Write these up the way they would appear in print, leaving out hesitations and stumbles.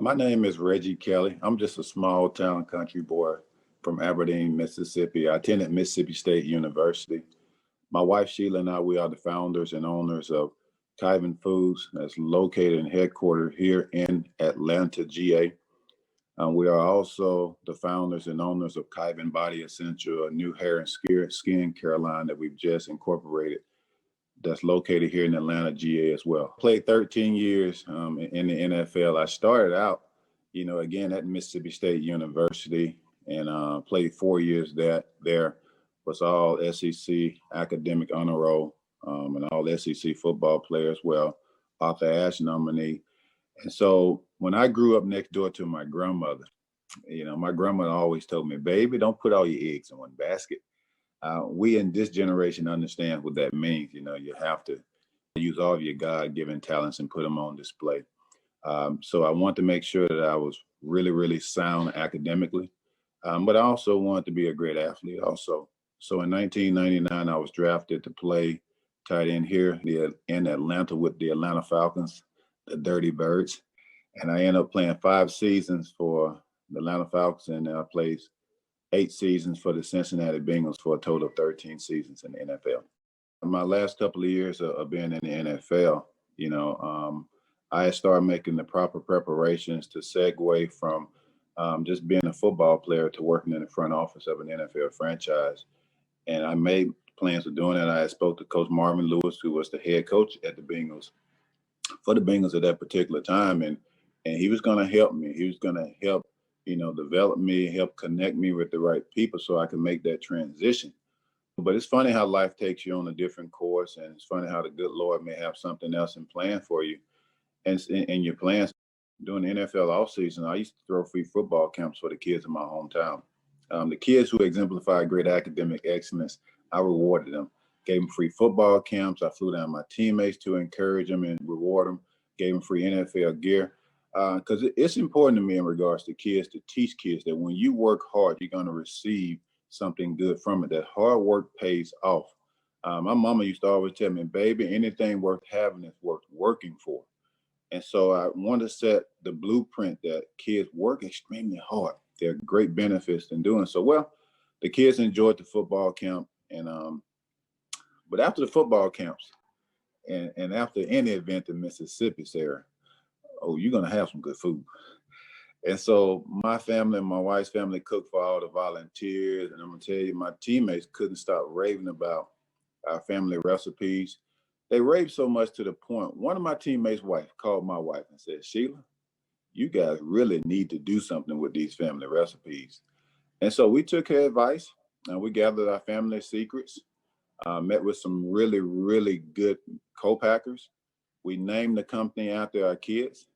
My name is Reggie Kelly. I'm just a small town country boy from Aberdeen, Mississippi. I attended Mississippi State University. My wife Sheila and I, we are the founders and owners of Kyvan Foods, that's located and headquartered here in Atlanta, GA. We are also the founders and owners of Kyvan Body Essential, a new hair and skin care line that we've just incorporated that's located here in Atlanta, GA as well. Played 13 years in the NFL. I started out, again at Mississippi State University and played 4 years there. Was all SEC academic honor roll and all SEC football player as well, Arthur Ashe nominee. And so when I grew up next door to my grandmother, my grandmother always told me, baby, don't put all your eggs in one basket. We in this generation understand what that means. You have to use all of your God-given talents and put them on display. So I want to make sure that I was really, really sound academically, but I also wanted to be a great athlete also. So in 1999, I was drafted to play tight end here in Atlanta with the Atlanta Falcons, the Dirty Birds. And I ended up playing 5 seasons for the Atlanta Falcons, and I played 8 seasons for the Cincinnati Bengals for a total of 13 seasons in the NFL. My last couple of years of being in the NFL, I started making the proper preparations to segue from just being a football player to working in the front office of an NFL franchise. And I made plans of doing that. I spoke to Coach Marvin Lewis, who was the head coach at the Bengals, for the Bengals at that particular time. And he was going to help me. He was going to help, develop me, help connect me with the right people so I can make that transition. But it's funny how life takes you on a different course. And it's funny how the good Lord may have something else in plan for you. And in your plans during the NFL offseason, I used to throw free football camps for the kids in my hometown. The kids who exemplified great academic excellence, I rewarded them. Gave them free football camps. I flew down my teammates to encourage them and reward them. Gave them free NFL gear. Because it's important to me in regards to kids to teach kids that when you work hard, you're going to receive something good from it. That hard work pays off. My mama used to always tell me, baby, anything worth having is worth working for. And so I want to set the blueprint that kids work extremely hard. There are great benefits in doing so. Well, the kids enjoyed the football camp, but after the football camps and after any event in Mississippi, Sarah, you're going to have some good food. And so my family and my wife's family cooked for all the volunteers. And I'm going to tell you, my teammates couldn't stop raving about our family recipes. They raved so much to the point, one of my teammates' wife called my wife and said, Sheila, you guys really need to do something with these family recipes. And so we took her advice and we gathered our family secrets, met with some really, really good co-packers. We named the company after our kids,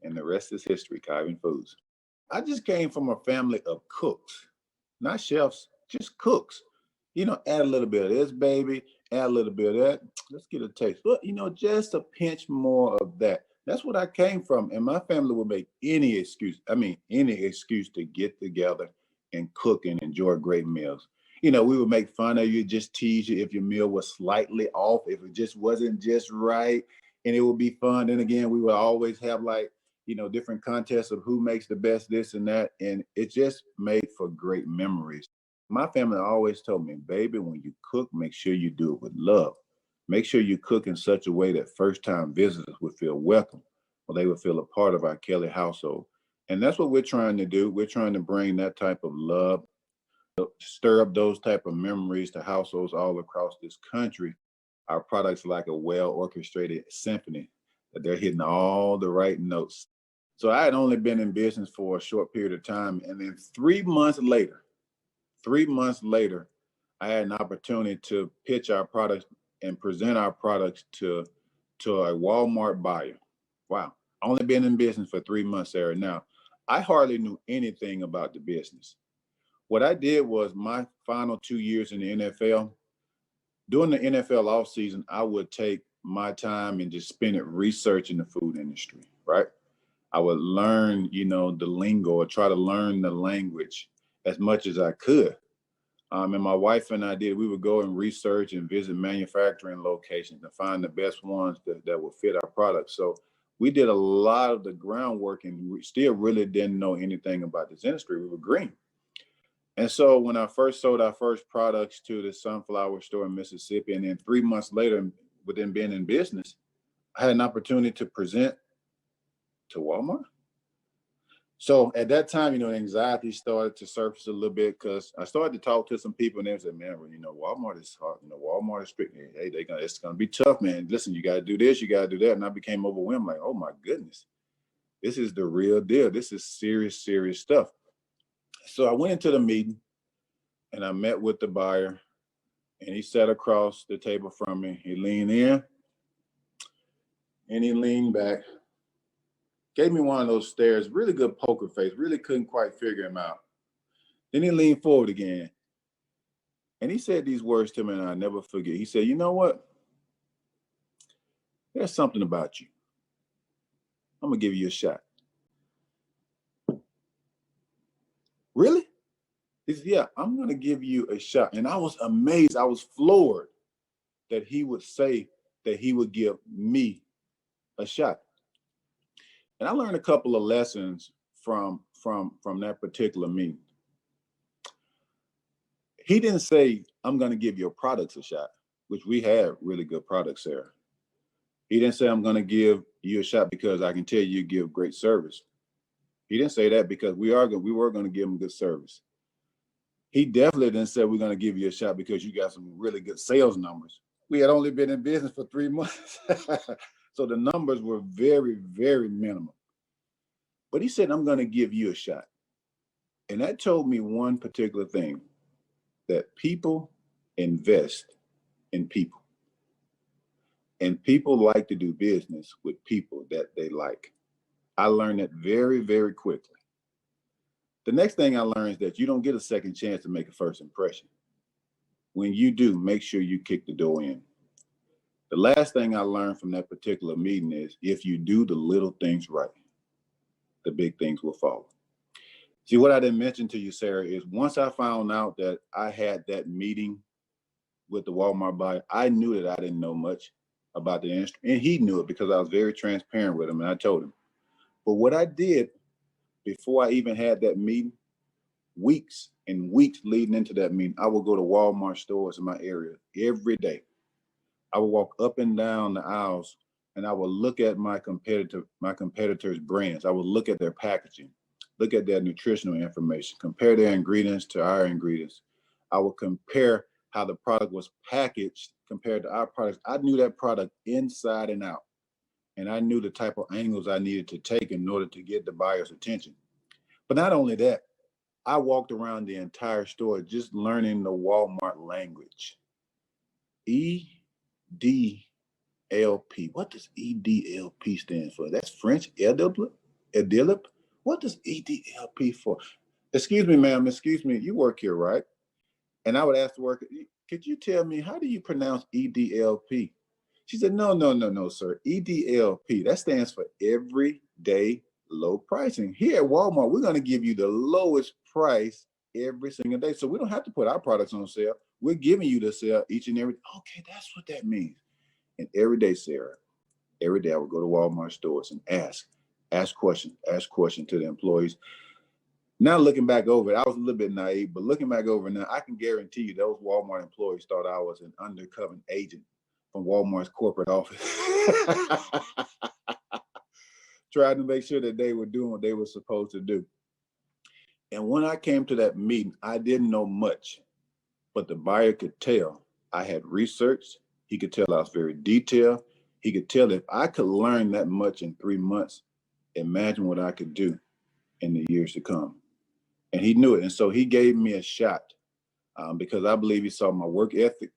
and the rest is history, Kyvan Foods. I just came from a family of cooks, not chefs, just cooks. Add a little bit of this, baby, add a little bit of that. Let's get a taste. But, just a pinch more of that. That's what I came from. And my family would make any excuse to get together and cook and enjoy great meals. We would make fun of you, just tease you if your meal was slightly off, if it just wasn't just right, and it would be fun. Then again, we would always have different contests of who makes the best this and that. And it just made for great memories. My family always told me, baby, when you cook, make sure you do it with love. Make sure you cook in such a way that first-time visitors would feel welcome, or they would feel a part of our Kelly household. And that's what we're trying to do. We're trying to bring that type of love, stir up those type of memories to households all across this country. Our products like a well-orchestrated symphony, that they're hitting all the right notes. So I had only been in business for a short period of time. And then 3 months later, I had an opportunity to pitch our products and present our products to a Walmart buyer. Wow. Only been in business for 3 months, Sarah. Now, I hardly knew anything about the business. What I did was my final 2 years in the NFL, during the NFL offseason, I would take my time and just spend it researching the food industry, right? I would learn, the lingo, or try to learn the language as much as I could. And my wife and I we would go and research and visit manufacturing locations to find the best ones that would fit our products. So We did a lot of the groundwork and we still really didn't know anything about this industry. We were green. And so when I first sold our first products to the sunflower store in Mississippi, and then 3 months later, within being in business, I had an opportunity to present to Walmart. So at that time, anxiety started to surface a little bit because I started to talk to some people and they said, man, well, Walmart is hard. Walmart is strict. Hey, it's going to be tough, man. Listen, you got to do this, you got to do that. And I became overwhelmed like, oh my goodness, this is the real deal. This is serious, serious stuff. So I went into the meeting and I met with the buyer and he sat across the table from me. He leaned in and he leaned back, gave me one of those stares, really good poker face, really couldn't quite figure him out. Then he leaned forward again and he said these words to me and I'll never forget. He said, you know what? There's something about you. I'm gonna give you a shot. Really? He said, yeah, I'm gonna give you a shot. And I was amazed. I was floored that he would say that he would give me a shot. And I learned a couple of lessons from that particular meeting. He didn't say, I'm gonna give your products a shot, which we have really good products, Sarah. He didn't say, I'm gonna give you a shot because I can tell you give great service. He didn't say that because we were gonna give him good service. He definitely didn't say we're gonna give you a shot because you got some really good sales numbers. We had only been in business for 3 months. So the numbers were very, very minimal. But he said, I'm gonna give you a shot. And that told me one particular thing, that people invest in people. And people like to do business with people that they like. I learned that very, very quickly. The next thing I learned is that you don't get a second chance to make a first impression. When you do, make sure you kick the door in. The last thing I learned from that particular meeting is if you do the little things right, the big things will follow. See, what I didn't mention to you, Sarah, is once I found out that I had that meeting with the Walmart buyer, I knew that I didn't know much about the industry. And he knew it because I was very transparent with him and I told him. But what I did before I even had that meeting, weeks and weeks leading into that meeting, I would go to Walmart stores in my area every day. I would walk up and down the aisles and I would look at my competitors' brands. I would look at their packaging, look at their nutritional information, compare their ingredients to our ingredients. I would compare how the product was packaged compared to our products. I knew that product inside and out. And I knew the type of angles I needed to take in order to get the buyer's attention. But not only that, I walked around the entire store just learning the Walmart language. EDLP. What does EDLP stand for? That's French. EDLP. What does EDLP for? Excuse me, ma'am. Excuse me. You work here, right? And I would ask the worker, could you tell me, how do you pronounce EDLP? She said, no, sir. EDLP, that stands for everyday low pricing. Here at Walmart, we're going to give you the lowest price every single day. So we don't have to put our products on sale. We're giving you the sale each and every day. Okay, that's what that means. And every day, Sarah, every day I would go to Walmart stores and ask questions to the employees. Now looking back over it, I was a little bit naive, but looking back over now, I can guarantee you those Walmart employees thought I was an undercover agent from Walmart's corporate office. Trying to make sure that they were doing what they were supposed to do. And when I came to that meeting, I didn't know much, but the buyer could tell I had researched. He could tell I was very detailed. He could tell if I could learn that much in 3 months, imagine what I could do in the years to come. And he knew it. And so he gave me a shot because I believe he saw my work ethic.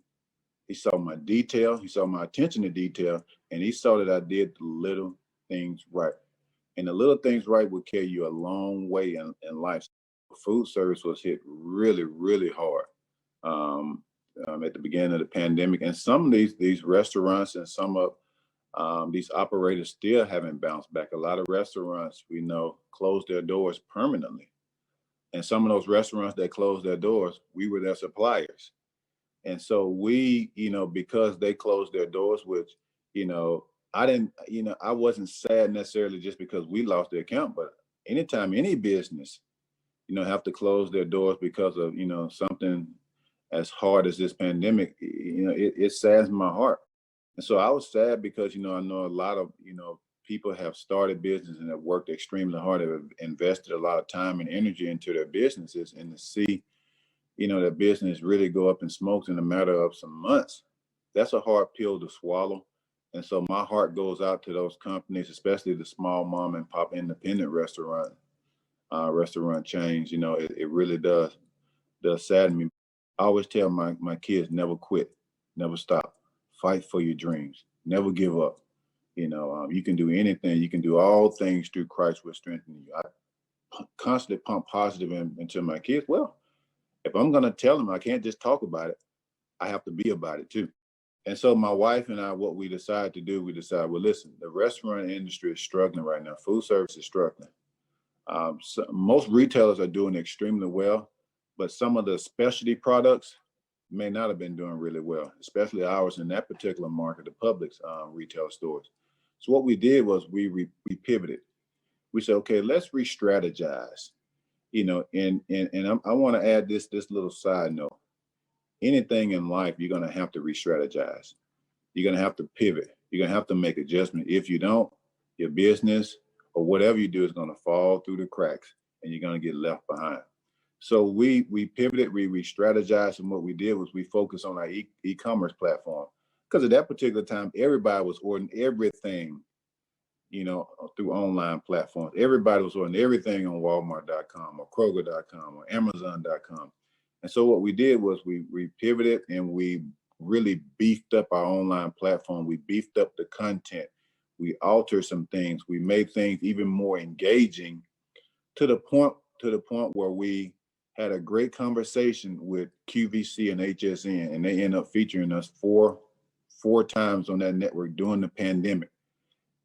He saw my detail. He saw my attention to detail. And he saw that I did the little things right. And the little things right will carry you a long way in life. Food service was hit really, really hard at the beginning of the pandemic. And some of these restaurants and some of these operators still haven't bounced back. A lot of restaurants, we know, closed their doors permanently. And some of those restaurants that closed their doors, we were their suppliers. And so we, because they closed their doors, which, I didn't, I wasn't sad necessarily just because we lost the account, but anytime any business, have to close their doors because of, something as hard as this pandemic, it saddens my heart. And so I was sad because, I know a lot of, people have started business and have worked extremely hard, have invested a lot of time and energy into their businesses, and to see, their business really go up in smokes in a matter of some months, that's a hard pill to swallow. And so my heart goes out to those companies, especially the small mom and pop independent restaurant chains. It really does sadden me. I always tell my kids, never quit, never stop, fight for your dreams, never give up. You can do anything. You can do all things through Christ will strengthen you. I constantly pump positive into my kids. Well, if I'm going to tell them, I can't just talk about it. I have to be about it too. And so my wife and I, what we decided to do, well, listen, the restaurant industry is struggling right now. Food service is struggling. So most retailers are doing extremely well, but some of the specialty products may not have been doing really well, especially ours in that particular market, the Publix retail stores. So what we did was we pivoted. We said, okay, let's re-strategize. I want to add this little side note. Anything in life, you're going to have to re-strategize. You're going to have to pivot. You're going to have to make adjustments. If you don't, your business or whatever you do is going to fall through the cracks and you're going to get left behind. So we pivoted, we re-strategized, and what we did was we focused on our e-commerce platform. Because at that particular time, everybody was ordering everything, through online platforms. Everybody was ordering everything on Walmart.com or Kroger.com or Amazon.com. And so what we did was we pivoted and we really beefed up our online platform. We beefed up the content. We altered some things. We made things even more engaging to the point where we had a great conversation with QVC and HSN, and they ended up featuring us four times on that network during the pandemic.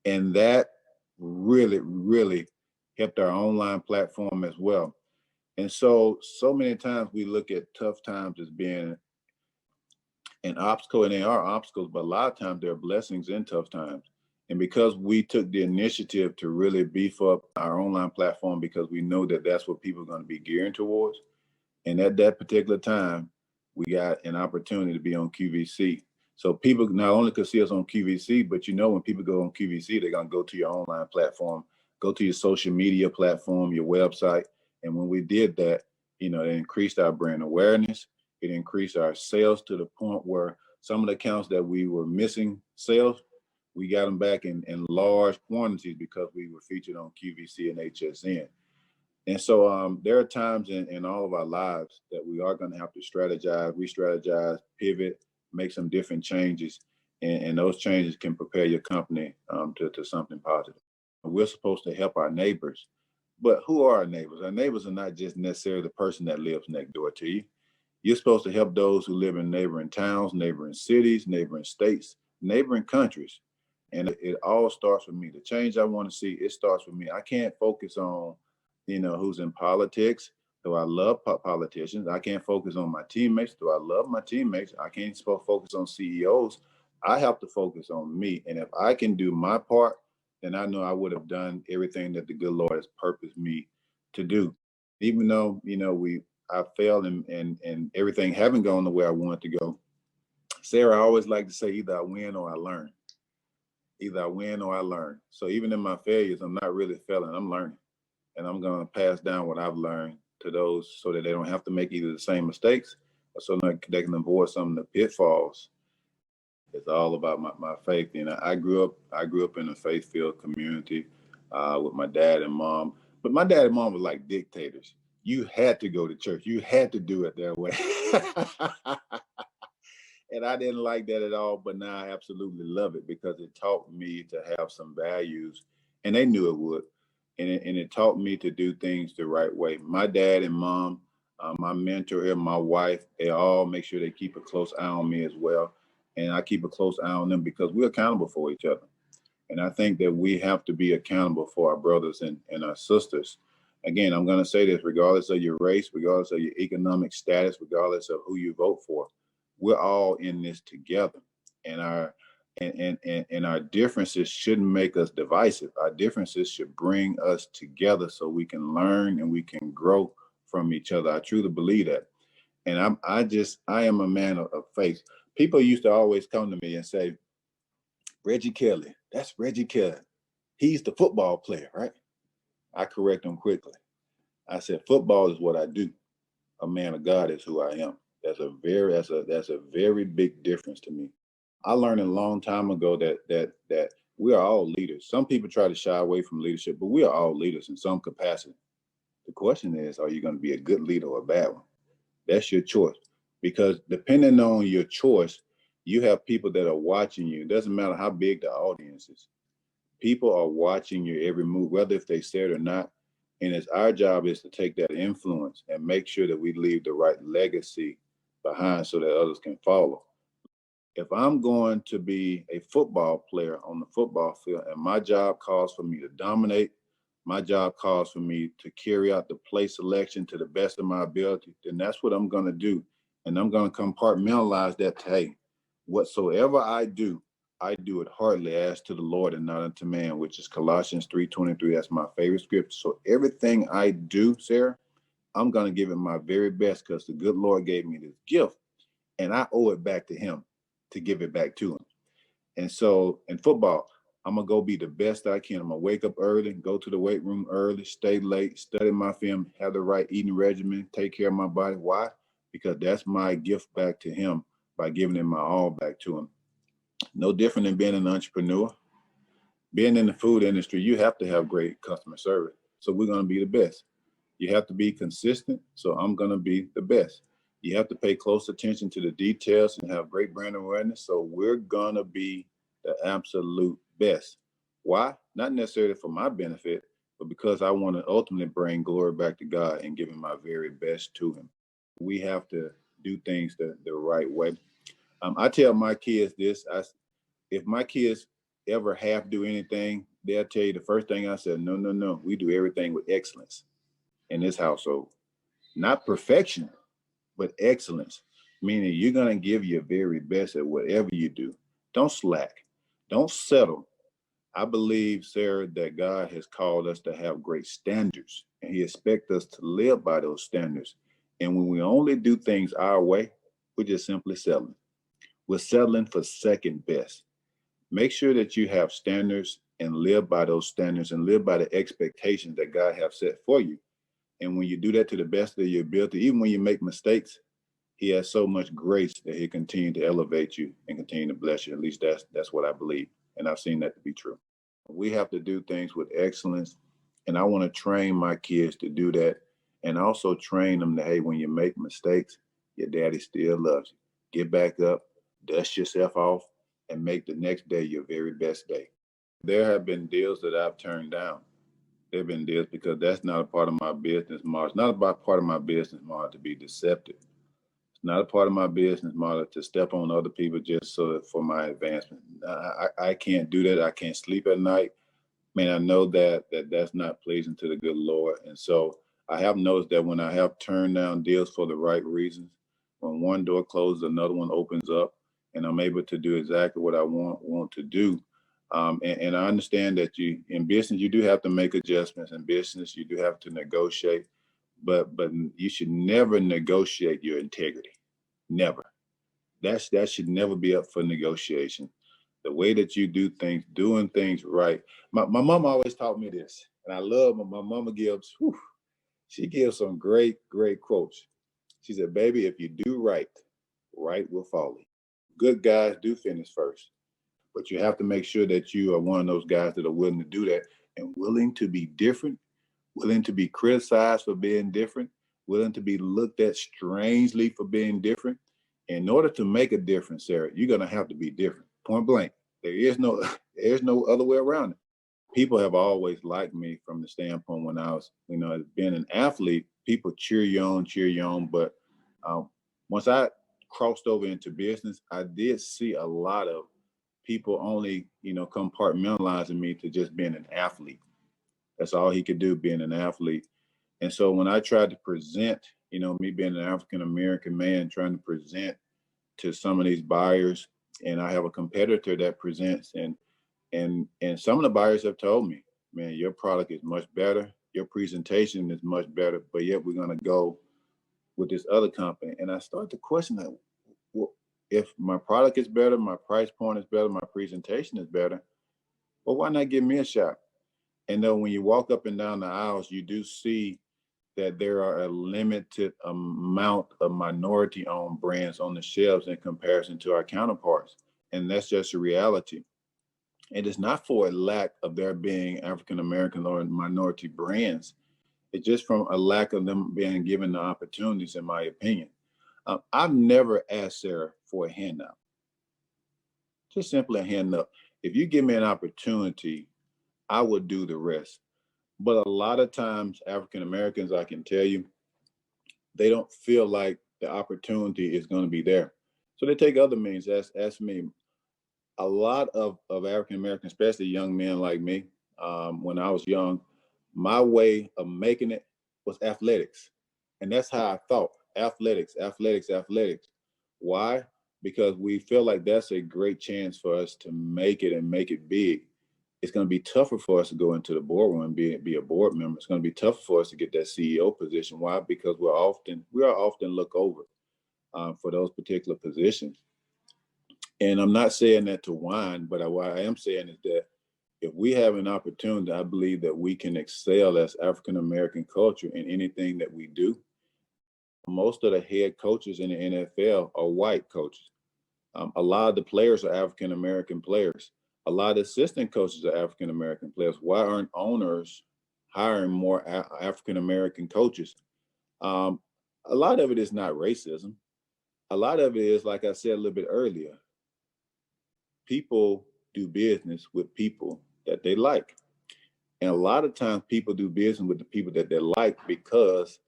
And that really, really helped our online platform as well. And so many times we look at tough times as being an obstacle, and they are obstacles, but a lot of times there are blessings in tough times. And because we took the initiative to really beef up our online platform, because we know that that's what people are going to be gearing towards. And at that particular time, we got an opportunity to be on QVC. So people not only could see us on QVC, but when people go on QVC, they're going to go to your online platform, go to your social media platform, your website. And when we did that, it increased our brand awareness. It increased our sales to the point where some of the accounts that we were missing sales, we got them back in large quantities because we were featured on QVC and HSN. And so there are times in all of our lives that we are going to have to strategize, re-strategize, pivot, make some different changes. And those changes can prepare your company to something positive. We're supposed to help our neighbors. But who are our neighbors? Our neighbors are not just necessarily the person that lives next door to you. You're supposed to help those who live in neighboring towns, neighboring cities, neighboring states, neighboring countries. And it all starts with me. The change I want to see, it starts with me. I can't focus on, who's in politics. Do I love politicians? I can't focus on my teammates. Do I love my teammates? I can't focus on CEOs. I have to focus on me. And if I can do my part, then I know I would have done everything that the good Lord has purposed me to do. Even though, I failed and everything haven't gone the way I wanted to go. Sarah, I always like to say either I win or I learn. Either I win or I learn. So even in my failures, I'm not really failing, I'm learning. And I'm going to pass down what I've learned to those so that they don't have to make either the same mistakes or so that they can avoid some of the pitfalls. It's all about my faith. I grew up in a faith-filled community with my dad and mom. But my dad and mom were like dictators. You had to go to church. You had to do it that way. And I didn't like that at all, but now I absolutely love it because it taught me to have some values, and they knew it would. And it taught me to do things the right way. My dad and mom, my mentor here, my wife, they all make sure they keep a close eye on me as well. And I keep a close eye on them because we're accountable for each other. And I think that we have to be accountable for our brothers and our sisters. Again, I'm going to say this, regardless of your race, regardless of your economic status, regardless of who you vote for, we're all in this together. And And our differences shouldn't make us divisive. Our differences should bring us together so we can learn and we can grow from each other. I truly believe that. And I am a man of faith. People used to always come to me and say, Reggie Kelly, that's Reggie Kelly. He's the football player, right? I correct them quickly. I said, football is what I do. A man of God is who I am. That's a very big difference to me. I learned a long time ago that we are all leaders. Some people try to shy away from leadership, but we are all leaders in some capacity. The question is, are you going to be a good leader or a bad one? That's your choice. Because depending on your choice, you have people that are watching you. It doesn't matter how big the audience is. People are watching your every move, whether if they say it or not. And it's our job is to take that influence and make sure that we leave the right legacy behind so that others can follow. If I'm going to be a football player on the football field and my job calls for me to dominate, my job calls for me to carry out the play selection to the best of my ability, then that's what I'm going to do. And I'm going to compartmentalize that to, hey, whatsoever I do it heartily as to the Lord and not unto man, which is Colossians 3:23. That's my favorite scripture. So everything I do, Sarah, I'm going to give it my very best because the good Lord gave me this gift and I owe it back to him to give it back to him. And so in football, I'm going to go be the best I can. I'm going to wake up early, go to the weight room early, stay late, study my film, have the right eating regimen, take care of my body. Why? Because that's my gift back to him by giving him my all back to him. No different than being an entrepreneur. Being in the food industry, you have to have great customer service. So we're going to be the best. You have to be consistent. So I'm going to be the best. You have to pay close attention to the details and have great brand awareness. So we're going to be the absolute best. Why? Not necessarily for my benefit, but because I want to ultimately bring glory back to God and give him my very best to him. We have to do things the right way. I tell my kids this. If my kids ever half do anything, they'll tell you the first thing I said, no, no, no. We do everything with excellence in this household. Not perfection, but excellence, meaning you're going to give your very best at whatever you do. Don't slack. Don't settle. I believe, Sarah, that God has called us to have great standards, and he expects us to live by those standards. And when we only do things our way, we're just simply settling. We're settling for second best. Make sure that you have standards and live by those standards and live by the expectations that God has set for you. And when you do that to the best of your ability, even when you make mistakes, he has so much grace that he'll continue to elevate you and continue to bless you. At least that's what I believe. And I've seen that to be true. We have to do things with excellence. And I want to train my kids to do that. And also train them that, hey, when you make mistakes, your daddy still loves you. Get back up, dust yourself off, and make the next day your very best day. There have been deals that I've turned down. There have been deals because that's not a part of my business model. It's not about part of my business model to be deceptive. It's not a part of my business model to step on other people just so that for my advancement. I can't do that. I can't sleep at night. Man, I know that's not pleasing to the good Lord. And so I have noticed that when I have turned down deals for the right reasons, when one door closes, another one opens up, and I'm able to do exactly what I want to do. And I understand that in business, you do have to make adjustments. In business, you do have to negotiate, but you should never negotiate your integrity. Never. That should never be up for negotiation. The way that you do things, doing things right. My mom always taught me this, and I love my mama gives, she gives some great quotes. She said, baby, if you do right, right will follow. Good guys do finish first, but you have to make sure that you are one of those guys that are willing to do that and willing to be different, willing to be criticized for being different, willing to be looked at strangely for being different. In order to make a difference, Sarah, you're going to have to be different. Point blank. There's no other way around it. People have always liked me from the standpoint when I was, being an athlete, people cheer you on. But once I crossed over into business, I did see a lot of people only, compartmentalizing me to just being an athlete. That's all he could do, being an athlete. And so when I tried to present, me being an African American man, trying to present to some of these buyers and I have a competitor that presents, and some of the buyers have told me, man, your product is much better, your presentation is much better, but yet we're going to go with this other company. And I start to question that, well, if my product is better, my price point is better, my presentation is better, well, why not give me a shot? And then when you walk up and down the aisles, you do see that there are a limited amount of minority owned brands on the shelves in comparison to our counterparts. And that's just a reality. And it's not for a lack of there being African American or minority brands. It's just from a lack of them being given the opportunities, in my opinion. I've never asked Sarah for a handout, just simply a hand up. If you give me an opportunity, I would do the rest. But a lot of times, African Americans, I can tell you, they don't feel like the opportunity is going to be there. So they take other means. That's me. A lot of African Americans, especially young men like me, when I was young, my way of making it was athletics. And that's how I thought: athletics, athletics, athletics. Why? Because we feel like that's a great chance for us to make it and make it big. It's going to be tougher for us to go into the boardroom and be a board member. It's going to be tougher for us to get that CEO position. Why? Because we are often looked over for those particular positions. And I'm not saying that to whine, but what I am saying is that if we have an opportunity, I believe that we can excel as African American culture in anything that we do. Most of the head coaches in the NFL are white coaches. A lot of the players are African American players. A lot of the assistant coaches are African American players. Why aren't owners hiring more African American coaches? Um, a lot of it is not racism. A lot of it is, like I said a little bit earlier, people do business with people that they like. And a lot of times people do business with the people that they like because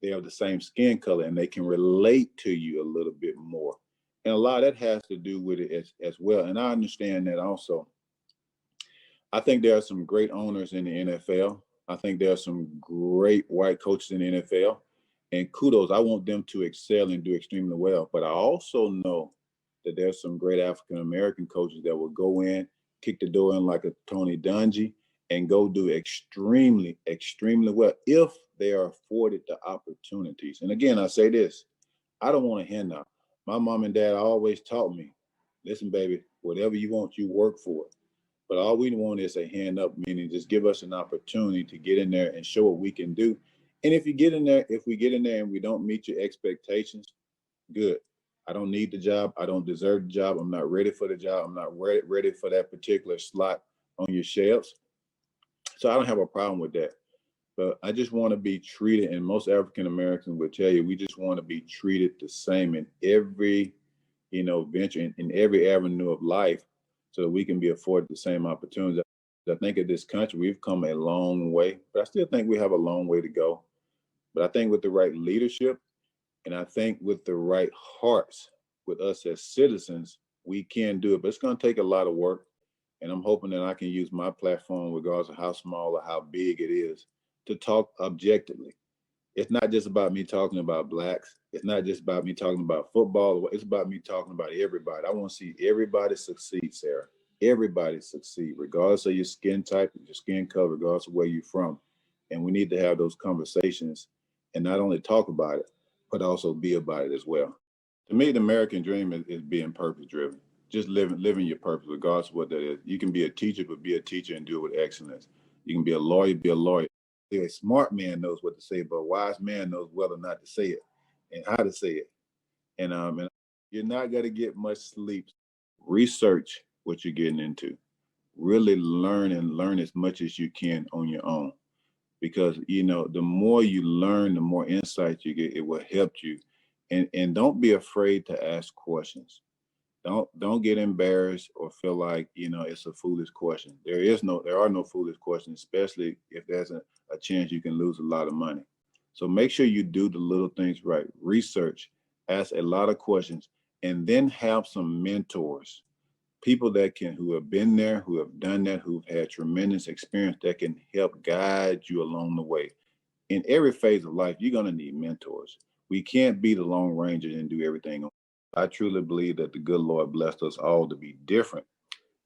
they have the same skin color and they can relate to you a little bit more. And a lot of that has to do with it as well. And I understand that also. I think there are some great owners in the NFL. I think there are some great white coaches in the NFL. And kudos, I want them to excel and do extremely well. But I also know that there's some great African American coaches that will go in, kick the door in like a Tony Dungy, and go do extremely, extremely well if they are afforded the opportunities. And again, I say this, I don't want a handout. My mom and dad always taught me, listen, baby, whatever you want, you work for it. But all we want is a hand up, meaning just give us an opportunity to get in there and show what we can do. And if we get in there and we don't meet your expectations, good. I don't need the job. I don't deserve the job. I'm not ready for the job. I'm not ready for that particular slot on your shelves. So I don't have a problem with that. But I just want to be treated, and most African Americans would tell you, we just want to be treated the same in every, venture, in every avenue of life, so that we can be afforded the same opportunities. I think in this country, we've come a long way, but I still think we have a long way to go. But I think with the right leadership, and I think with the right hearts, with us as citizens, we can do it. But it's going to take a lot of work. And I'm hoping that I can use my platform, regardless of how small or how big it is, to talk objectively. It's not just about me talking about Blacks. It's not just about me talking about football. It's about me talking about everybody. I want to see everybody succeed, Sarah. Everybody succeed, regardless of your skin type, your skin color, regardless of where you're from. And we need to have those conversations and not only talk about it, but also be about it as well. To me, the American dream is being purpose driven. Just living your purpose, regardless of what that is. You can be a teacher, but be a teacher and do it with excellence. You can be a lawyer, be a lawyer. A smart man knows what to say, but a wise man knows whether or not to say it and how to say it. And you're not going to get much sleep. Research what you're getting into. Really learn as much as you can on your own. Because, the more you learn, the more insight you get, it will help you. And don't be afraid to ask questions. Don't get embarrassed or feel like, it's a foolish question. There are no foolish questions, especially if there's a chance you can lose a lot of money. So make sure you do the little things right. Research, ask a lot of questions, and then have some mentors, people who have been there, who have done that, who've had tremendous experience that can help guide you along the way. In every phase of life, you're going to need mentors. We can't be the Lone Ranger and do everything. I truly believe that the good Lord blessed us all to be different,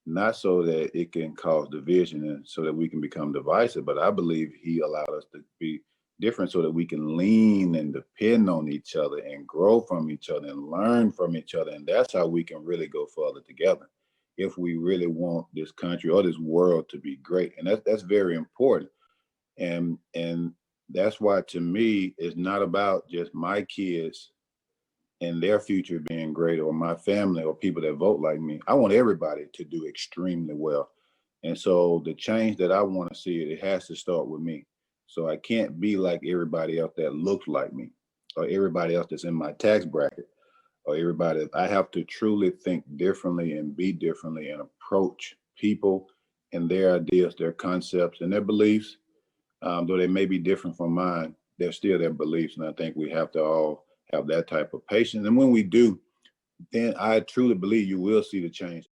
not so that it can cause division and so that we can become divisive, but I believe he allowed us to be different so that we can lean and depend on each other and grow from each other and learn from each other. And that's how we can really go further together if we really want this country or this world to be great. And that's very important. And that's why, to me, it's not about just my kids and their future being great, or my family, or people that vote like me. I want everybody to do extremely well. And so the change that I want to see, it has to start with me. So I can't be like everybody else that looks like me, or everybody else that's in my tax bracket, or everybody. I have to truly think differently and be differently and approach people and their ideas, their concepts, and their beliefs. Though they may be different from mine, they're still their beliefs. And I think we have to all have that type of patience. And when we do, then I truly believe you will see the change.